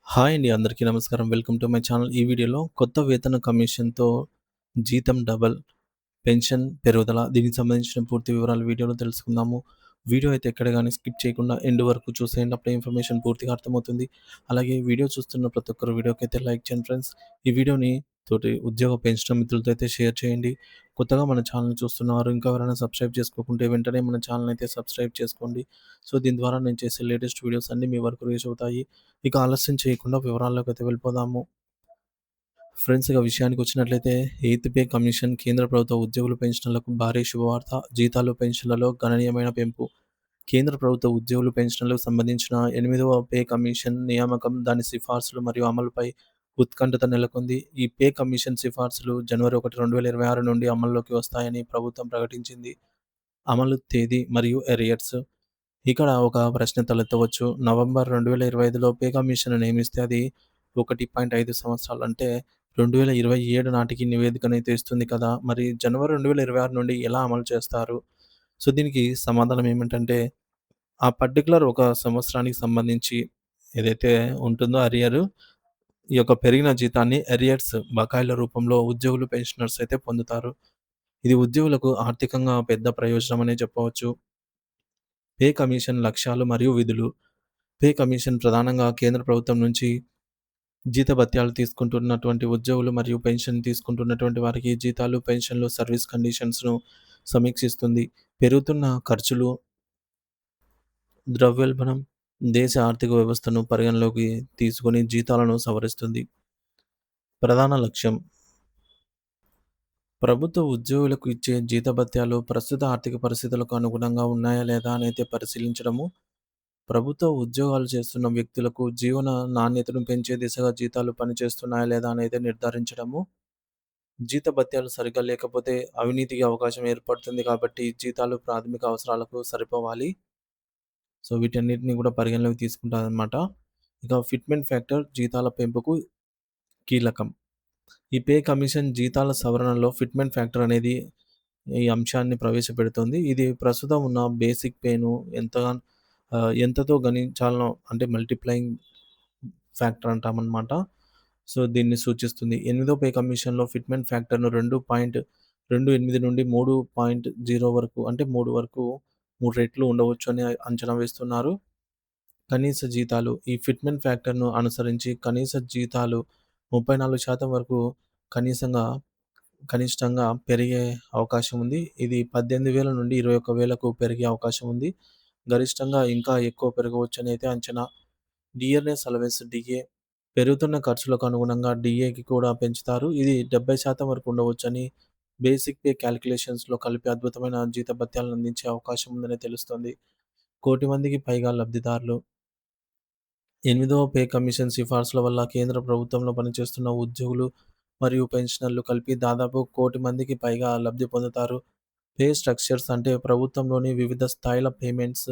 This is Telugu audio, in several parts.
హాయ్ అండి. అందరికీ నమస్కారం. Welcome to my channel. ఈ వీడియోలో కొత్త వేతన కమిషన్‌తో జీతం డబల్, పెన్షన్ పెరుగుదల దీనికి సంబంధించిన పూర్తి వివరాలు వీడియోలో తెలుసుకుందాము. వీడియో అయితే ఎక్కడ గాని స్కిప్ చేయకుండా ఎండ్ వరకు చూసేయండి. అప్పుడే ఇన్ఫర్మేషన్ పూర్తిగా అర్థమవుతుంది. అలాగే వీడియో చూస్తున్న ప్రతి ఒక్కరు వీడియోకైతే లైక్ చేయండి ఫ్రెండ్స్. ఈ వీడియోని తోటి ఉద్యోగ పెన్షన్ మిత్రులతో అయితే షేర్ చేయండి. కొత్తగా మన ఛానల్‌ని చూస్తున్నవారు ఇంకా ఎవరైనా సబ్స్క్రైబ్ చేసుకోకుంటే వెంటనే మన ఛానల్‌ని అయితే సబ్స్క్రైబ్ చేసుకోండి. సో, దీని ద్వారా నేను చేసే లేటెస్ట్ వీడియోస్ అన్నీ మీ వరకు రీచ్ అవుతాయి. ఇక ఆలస్యం చేయకుండా వివరాల్లోకైతే వెళ్ళిపోదాము. ఫ్రెండ్స్ ఇక విషయానికొచ్చినట్లయితే ఎయిత్ పే కమిషన్ కేంద్ర ప్రభుత్వ ఉద్యోగుల పెన్షన్లకు భారీ శుభవార్త. జీతాలు, పెన్షన్లలో గణనీయమైన పెంపు. కేంద్ర ప్రభుత్వ ఉద్యోగులు పెన్షన్లకు సంబంధించిన 8వ పే కమిషన్ నియామకం, దాని సిఫార్సులు మరియు అమలుపై ఉత్కంఠత నెలకొంది. ఈ పే కమిషన్ సిఫార్సులు జనవరి 1, 2026 నుండి అమల్లోకి వస్తాయని ప్రభుత్వం ప్రకటించింది. అమలు తేదీ మరియు ఎరియర్స్. ఇక్కడ ఒక ప్రశ్న తలెత్తవచ్చు. నవంబర్ 2025లో పే కమిషన్ నియమిస్తే అది 1.5 సంవత్సరాలు అంటే 2027 నాటికి నివేదికనైతే ఇస్తుంది కదా! మరి జనవరి 2026 నుండి ఎలా అమలు చేస్తారు? సో, దీనికి సమాధానం ఏమిటంటే ఆ పర్టిక్యులర్ ఒక సంవత్సరానికి సంబంధించి ఏదైతే ఉంటుందో ఈ యొక్క పెరిగిన జీతాన్ని ఎరియర్స్ బకాయిల రూపంలో ఉద్యోగులు, పెన్షనర్స్ అయితే పొందుతారు. ఇది ఉద్యోగులకు ఆర్థికంగా పెద్ద ప్రయోజనం అనే చెప్పవచ్చు. పే కమిషన్ లక్ష్యాలు మరియు విధులు. పే కమిషన్ ప్రధానంగా కేంద్ర ప్రభుత్వం నుంచి జీతభత్యాలు తీసుకుంటున్నటువంటి ఉద్యోగులు మరియు పెన్షన్ తీసుకుంటున్నటువంటి వారికి జీతాలు, పెన్షన్లు, సర్వీస్ కండిషన్స్‌ను సమీక్షిస్తుంది. పెరుగుతున్న ఖర్చులు, ద్రవ్యోల్బణం, దేశ ఆర్థిక వ్యవస్థను పరిగణలోకి తీసుకొని జీతాలను సవరిస్తుంది. ప్రధాన లక్ష్యం ప్రభుత్వ ఉద్యోగులకు ఇచ్చే జీతభత్యాలు ప్రస్తుత ఆర్థిక పరిస్థితులకు అనుగుణంగా ఉన్నాయా లేదా అని అయితే పరిశీలించడము. ప్రభుత్వ ఉద్యోగాలు చేస్తున్న వ్యక్తులకు జీవన నాణ్యతను పెంచే దిశగా జీతాలు పనిచేస్తున్నాయా లేదా అనేది నిర్ధారించడము. జీతభత్యాలు సరిగ్గా లేకపోతే అవినీతికి అవకాశం ఏర్పడుతుంది కాబట్టి జీతాలు ప్రాథమిక అవసరాలకు సరిపోవాలి. సో, వీటన్నిటిని కూడా పరిగణలోకి తీసుకుంటారనమాట. ఇక ఫిట్‌మెంట్ ఫ్యాక్టర్ జీతాల పెంపుకు కీలకం. ఈ పే కమిషన్ జీతాల సవరణలో ఫిట్‌మెంట్ ఫ్యాక్టర్ అనేది ఈ అంశాన్ని ప్రవేశపెడుతుంది. ఇది ప్రస్తుతం ఉన్న బేసిక్ పేను ఎంతతో గణించాలనో అంటే మల్టిప్లయింగ్ ఫ్యాక్టర్ అంటామనమాట. సో, దీన్ని సూచిస్తుంది. ఎనిమిదో పే కమిషన్‌లో ఫిట్‌మెంట్ ఫ్యాక్టర్‌ను 2.28 నుండి 3.0 వరకు అంటే 3 వరకు 3 రెట్లు ఉండవచ్చు అని అంచనా వేస్తున్నారు. కనీస జీతాలు. ఈ ఫిట్‌మెంట్ ఫ్యాక్టర్‌ను అనుసరించి కనీస జీతాలు 34% వరకు కనీసంగా కనిష్టంగా పెరిగే అవకాశం ఉంది. ఇది 18,000 నుండి 21,000కు పెరిగే అవకాశం ఉంది. గరిష్టంగా ఇంకా ఎక్కువ పెరగవచ్చని అయితే అంచనా. డిఆర్ఎస్ అలవెన్స్ డీఏ పెరుగుతున్న ఖర్చులకు అనుగుణంగా డీఏకి కూడా పెంచుతారు. ఇది 70% వరకు ఉండవచ్చని బేసిక్ పే కాలిక్యులేషన్స్‌లో కలిపి అద్భుతమైన జీతభత్యాలను అందించే అవకాశం ఉందని తెలుస్తోంది. 1,00,00,000 మందికి పైగా లబ్ధిదారులు. ఎనిమిదవ పే కమిషన్ సిఫార్సుల వల్ల కేంద్ర ప్రభుత్వంలో పనిచేస్తున్న ఉద్యోగులు మరియు పెన్షనర్లు కలిపి దాదాపు 1,00,00,000 మందికి పైగా లబ్ధి పొందుతారు. పే స్ట్రక్చర్స్ అంటే ప్రభుత్వంలోని వివిధ స్థాయిల పేమెంట్స్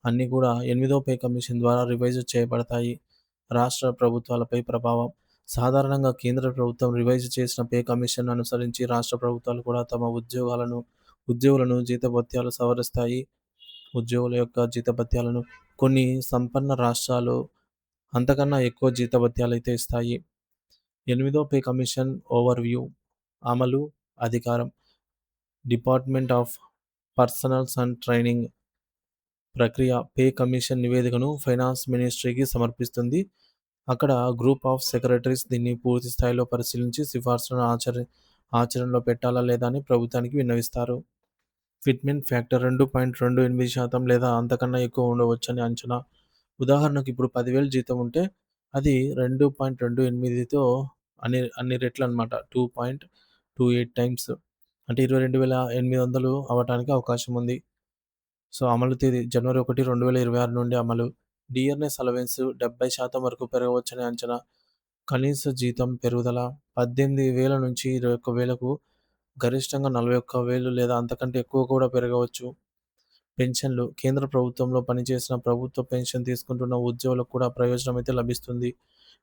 అన్నీ కూడా ఎనిమిదో పే కమిషన్ ద్వారా రివైజ్ చేయబడతాయి. రాష్ట్ర ప్రభుత్వాలపై ప్రభావం సాధారణంగా కేంద్ర ప్రభుత్వం రివైజ్ చేసిన పే కమిషన్ అనుసరించి రాష్ట్ర ప్రభుత్వాలు కూడా తమ ఉద్యోగులను జీతభత్యాలు సవరిస్తాయి. ఉద్యోగుల యొక్క జీతభత్యాలను కొన్ని సంపన్న రాష్ట్రాలు అంతకన్నా ఎక్కువ జీతభత్యాలైతే ఇస్తాయి. ఎనిమిదో పే కమిషన్ ఓవర్‌వ్యూ అమలు, అధికారం. Department of personals and training ప్రక్రియ పే కమిషన్ నివేదికను ఫైనాన్స్ మినిస్ట్రీకి సమర్పిస్తుంది. అక్కడ గ్రూప్ ఆఫ్ సెక్రటరీస్ దీన్ని పూర్తి స్థాయిలో పరిశీలించి సిఫార్సులను ఆచరణలో పెట్టాలా లేదా అని ప్రభుత్వానికి విన్నవిస్తారు. ఫిట్‌మెంట్ ఫ్యాక్టర్ 2.28% లేదా అంతకన్నా ఎక్కువ ఉండవచ్చని అంచనా. ఉదాహరణకు ఇప్పుడు 10,000 జీతం ఉంటే అది 2.28తో అన్ని రెట్లనమాట. 2.28 టైమ్స్ అంటే 22,800 అవ్వటానికి అవకాశం ఉంది. సో, అమలు తేదీ జనవరి 1, 2026 నుండి అమలు. డిఆర్ఎస్ అలవెన్స్ 70% వరకు పెరగవచ్చని అంచనా. కనీస జీతం పెరుగుదల 18,000 నుంచి 21,000కు గరిష్టంగా 41,000 లేదా అంతకంటే ఎక్కువ కూడా పెరగవచ్చు. పెన్షన్లు కేంద్ర ప్రభుత్వంలో పనిచేసిన ప్రభుత్వ పెన్షన్ తీసుకుంటున్న ఉద్యోగులకు కూడా ప్రయోజనం అయితే లభిస్తుంది.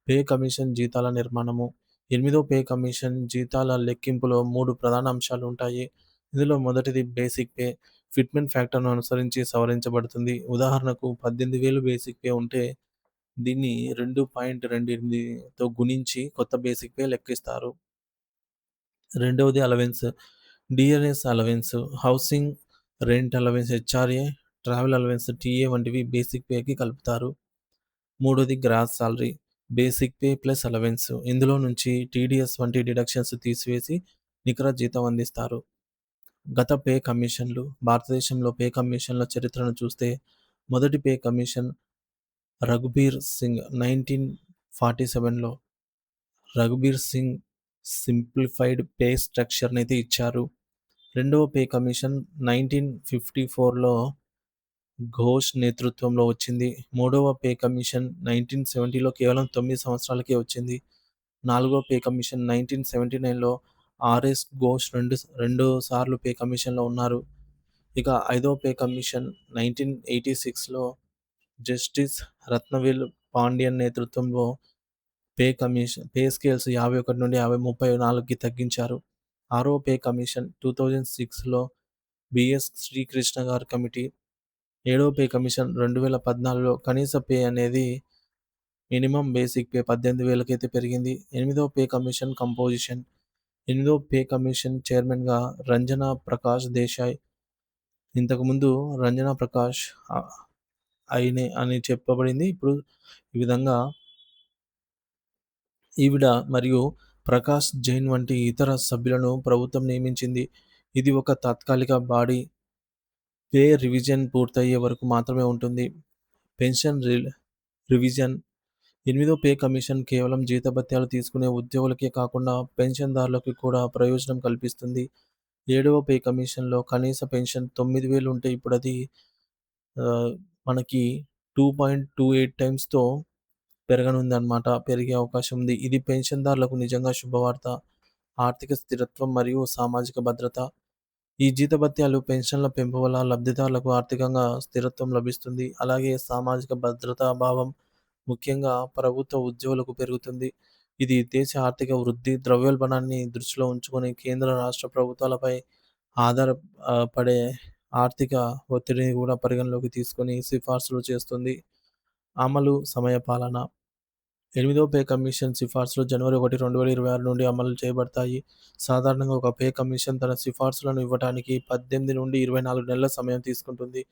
పే కమిషన్ జీతాల నిర్మాణము. ఎనిమిదో పే కమిషన్ జీతాల లెక్కింపులో 3 ప్రధాన అంశాలు ఉంటాయి. ఇందులో మొదటిది బేసిక్ పే. ఫిట్‌మెంట్ ఫ్యాక్టర్‌ను అనుసరించి సవరించబడుతుంది. ఉదాహరణకు 18,000 బేసిక్ పే ఉంటే దీన్ని 2.28తో గుణించి కొత్త బేసిక్ పే లెక్కిస్తారు. రెండవది allowance. DRS allowance, housing rent allowance HRA, travel allowance TA వంటివి బేసిక్ పేకి కలుపుతారు. మూడోది gross salary. Basic pay plus allowance. ఇందులో నుంచి టీడీఎస్ వంటి డిడక్షన్స్ తీసివేసి నికర జీతం అందిస్తారు. గత పే కమిషన్లు. భారతదేశంలో పే కమిషన్ల చరిత్రను చూస్తే మొదటి పే కమిషన్ రఘుబీర్ సింగ్ 1947లో రఘుబీర్ సింగ్ సింప్లిఫైడ్ పే స్ట్రక్చర్‌నైతే ఇచ్చారు. రెండవ పే కమిషన్ 1954లో ఘోష్ నేతృత్వంలో వచ్చింది. మూడవ పే కమిషన్ 1970లో కేవలం 9 సంవత్సరాలకే వచ్చింది. నాలుగవ పే కమిషన్ 1979లో ఆర్ఎస్ ఘోష్ రెండు సార్లు పే కమిషన్‌లో ఉన్నారు. ఇక ఐదవ పే కమిషన్ 1986లో జస్టిస్ రత్నవేలు పాండ్యన్ నేతృత్వంలో పే స్కేల్స్ 51 నుండి 34కి తగ్గించారు. ఆరవ పే కమిషన్ 2006లో బిఎస్ శ్రీకృష్ణ గారి కమిటీ. ఏడవ పే కమిషన్ 2014లో కనీస పే అనేది మినిమం బేసిక్ పే 18,000కైతే పెరిగింది. ఎనిమిదవ పే కమిషన్ కంపోజిషన్. ఎనిమిదవ పే కమిషన్ చైర్మన్‌గా రంజనా ప్రకాష్ దేశాయ్. ఇంతకుముందు రంజనా ప్రకాష్ అని చెప్పబడింది. ఇప్పుడు ఈ విధంగా ఈవిడ మరియు ప్రకాష్ జైన్ వంటి ఇతర సభ్యులను ప్రభుత్వం నియమించింది. ఇది ఒక తాత్కాలిక బాడీ. పే రివిజన్ పూర్తయ్యే వరకు మాత్రమే ఉంటుంది. Pension revision. ఎనిమిదో పే కమిషన్ కేవలం జీతభత్యాలు తీసుకునే ఉద్యోగులకే కాకుండా పెన్షన్దారులకు కూడా ప్రయోజనం కల్పిస్తుంది. ఏడవ పే కమిషన్‌లో కనీస పెన్షన్ 9,000 ఉంటే ఇప్పుడు అది మనకి 2.28 టైమ్స్‌తో పెరగనుందన్నమాట. పెరిగే అవకాశం ఉంది. ఇది పెన్షన్దారులకు నిజంగా శుభవార్త. ఆర్థిక స్థిరత్వం మరియు సామాజిక భద్రత. ఈ జీతభత్యాలు, పెన్షన్ల పెంపు వల్ల లబ్ధిదారులకు ఆర్థికంగా స్థిరత్వం లభిస్తుంది. అలాగే సామాజిక భద్రతా భావం ముఖ్యంగా ప్రభుత్వ ఉద్యోగులకు పెరుగుతుంది. ఇది దేశ ఆర్థిక వృద్ధి, ద్రవ్యోల్బణాన్ని దృష్టిలో ఉంచుకొని కేంద్ర, రాష్ట్ర ప్రభుత్వాలపై పడే ఆర్థిక ఒత్తిడిని కూడా పరిగణలోకి తీసుకొని సిఫార్సులు చేస్తుంది. అమలు, సమయపాలన. ఎనిమిదవ పే కమిషన్ సిఫార్సులు జనవరి 1, 2026 నుండి అమలు చేయబడతాయి. సాధారణంగా ఒక పే కమిషన్ తన సిఫార్సులను ఇవ్వడానికి 18 నుండి 24 నెలల సమయం తీసుకుంటుంది.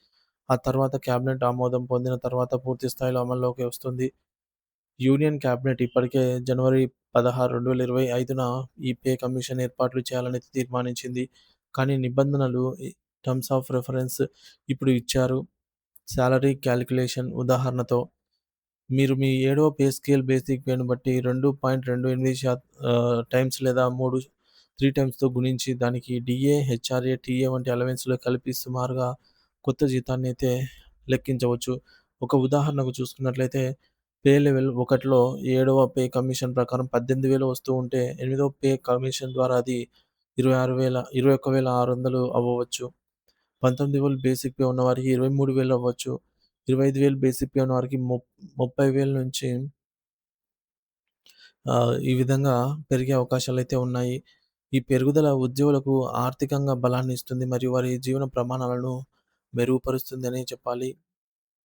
ఆ తర్వాత కేబినెట్ ఆమోదం పొందిన తర్వాత పూర్తి స్థాయిలో అమల్లోకి వస్తుంది. యూనియన్ కేబినెట్ ఇప్పటికే జనవరి 16, 2025న ఈ పే కమిషన్ ఏర్పాట్లు చేయాలని తీర్మానించింది. కానీ నిబంధనలు టర్మ్స్ ఆఫ్ రిఫరెన్స్ ఇప్పుడు ఇచ్చారు. సాలరీ క్యాలిక్యులేషన్ ఉదాహరణతో మీరు మీ ఏడవ పే స్కేల్ బేసిక్ పేను బట్టి 2.28 టైమ్స్ లేదా 3 టైమ్స్‌తో గుణించి దానికి డీఏ, హెచ్ఆర్ఏ, టీఏ వంటి అలవెన్స్‌లు కలిపి సుమారుగా కొత్త జీతాన్నైతే లెక్కించవచ్చు. ఒక ఉదాహరణకు చూసుకున్నట్లయితే పే లెవెల్ 1లో ఏడవ పే కమిషన్ ప్రకారం 18,000 వస్తూ ఉంటే ఎనిమిదవ పే కమిషన్ ద్వారా అది 21,600 అవ్వవచ్చు. 19,000 బేసిక్ పే ఉన్నవారికి 23,000 అవ్వచ్చు. 25,000 బేసిక్ పే ఉన్నవారికి 30,000 నుంచి ఈ విధంగా పెరిగే అవకాశాలైతే ఉన్నాయి. ఈ పెరుగుదల ఉద్యోగులకు ఆర్థికంగా బలాన్ని ఇస్తుంది మరియు వారి జీవన ప్రమాణాలను మెరుగుపరుస్తుందనే చెప్పాలి.